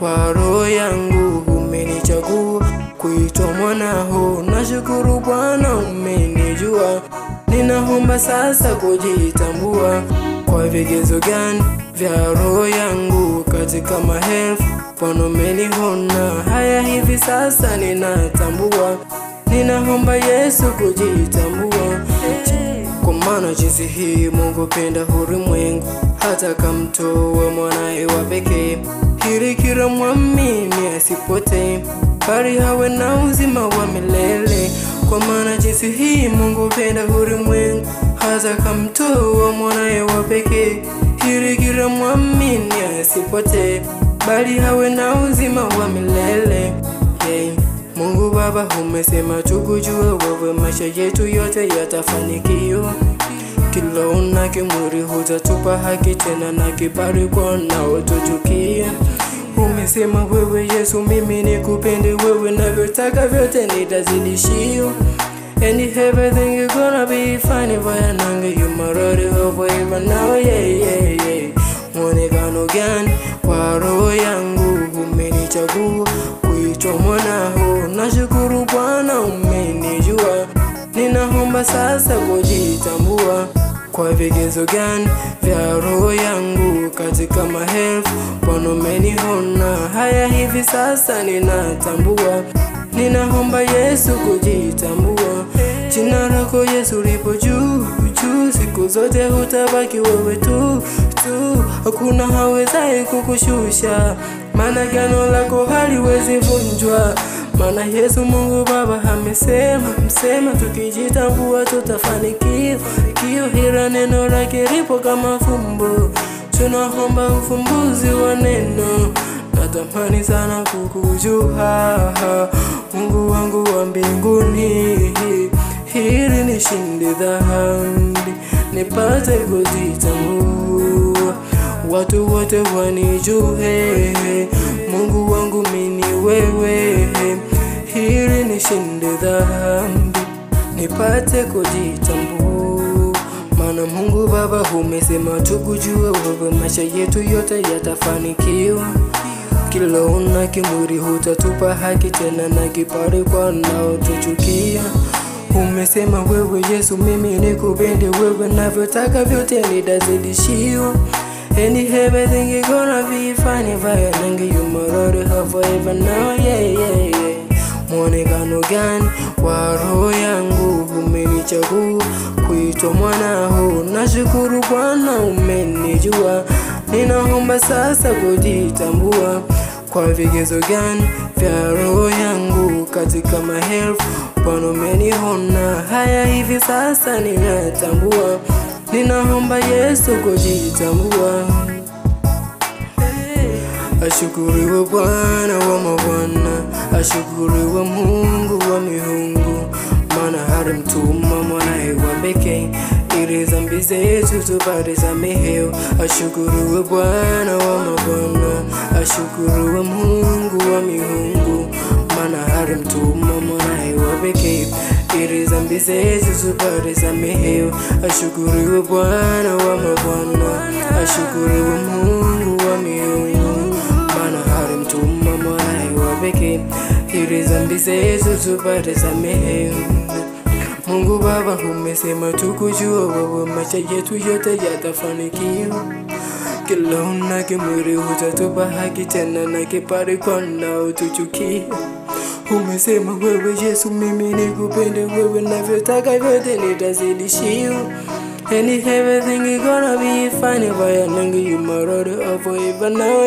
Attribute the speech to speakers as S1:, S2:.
S1: kwa roho yangu. Umenichagua kuitwa mwanao, nashukuru Bwana umenijua. Ninaomba sasa kujitambua, kwa vigezo gani vya roho yangu katika maelfu Bwana umeniona. Haya hivi sasa ninatambua, ninaomba Yesu kujitambua. Kwa maana jinsi hii Mungu penda ulimwengu, hata kamtoa mwanae wa pekee, ili kila mwamini asipotee, bali awe na uzima wa milele. Kwa maana jinsi hii Mungu penda ulimwengu, hata kamtoa mwanae wa pekee, ili kila mwamini asipotee, bali awe na uzima wa milele. Mungu Baba umesema tukujue wewe, maisha yetu yote yatafanikiwa. Kila unakimwili hutatupa haki, tena na kibali kwa wanaotuchukia. Umesema wewe Yesu mimi nikupende wewe, navyotaka vyote nitazidishiwa. And everything is gonna be fine if I know you marori forever now, Mwonekano gani kwa roho yangu, umenichagua kuitwa mwanao, nashukuru Bwana umenijua. Ninaomba sasa kujitambua, kwa vigezo gani vya roho yangu katika maelfu Bwana umeniona. Haya hivi sasa ninatambua, ninaomba Yesu kujitambua. Jina lako Yesu lipo juu juu, siku zote utabaki wewe tu tu, hakuna hawezaye kukushusha, maana agano lako haliwezi vunjwa. Maana Yesu Mungu Baba amesema tukijitambua tutafanikiwa. Ila neno lake lipo kama fumbo, tunaomba ufumbuzi wa neno. Natamani sana kukujua Mungu wangu wa mbinguni, ili nishinde dhambi, nipate kujitambua, watu wote wanijue. Mungu wangu mimi wewe, ili nishinde dhambi, nipate kujitambua. Maana Mungu Baba umesema tukujue wewe, maisha yetu yote yatafanikiwa. Kila unakimwili hutatupa haki, tena na kibali kwa wanaotuchukia. Umesema wewe Yesu mimi nikupende wewe, navyotaka vyote nitazidishiwa. And everything is gonna be fine if I know you marori forever now, Mwonekano gani wa roho yangu, umenichagua kuitwa mwanao, nashukuru Bwana umenijua. Ninaomba sasa kujitambua, kwa vigezo gani vya roho yangu katika maelfu Bwana umeniona. Haya hivi sasa ninatambua, ninaomba Yesu kujitambua. Ashukuriwe Bwana wa mabwana, ashukuriwe Mungu wa miungu, maana alimtuma mwanae wa pekee, ili dhambi zetu tupate samehewa. Ashukuriwe Bwana wa mabwana, ashukuriwe Mungu wa miungu, maana alimtuma mwanae wa pekee, ili dhambi zetu tupate samehewa. Ashukuriwe Bwana wa mabwana, ashukuriwe Mungu wa miungu, maana alimtuma mwanae wa pekee, ili dhambi zetu tupate samehewa. Mungu Baba umesema tukujua wewe, maisha yetu yote yatafanikiwa. Kila unakimwili hutatupa haki, tena na kibali kwa wanaotuchukia. Umesema wewe Yesu mimi nikupende wewe, navyotaka vyote nitazidishiwa. And everything is gonna be fine if I know you marori forever now,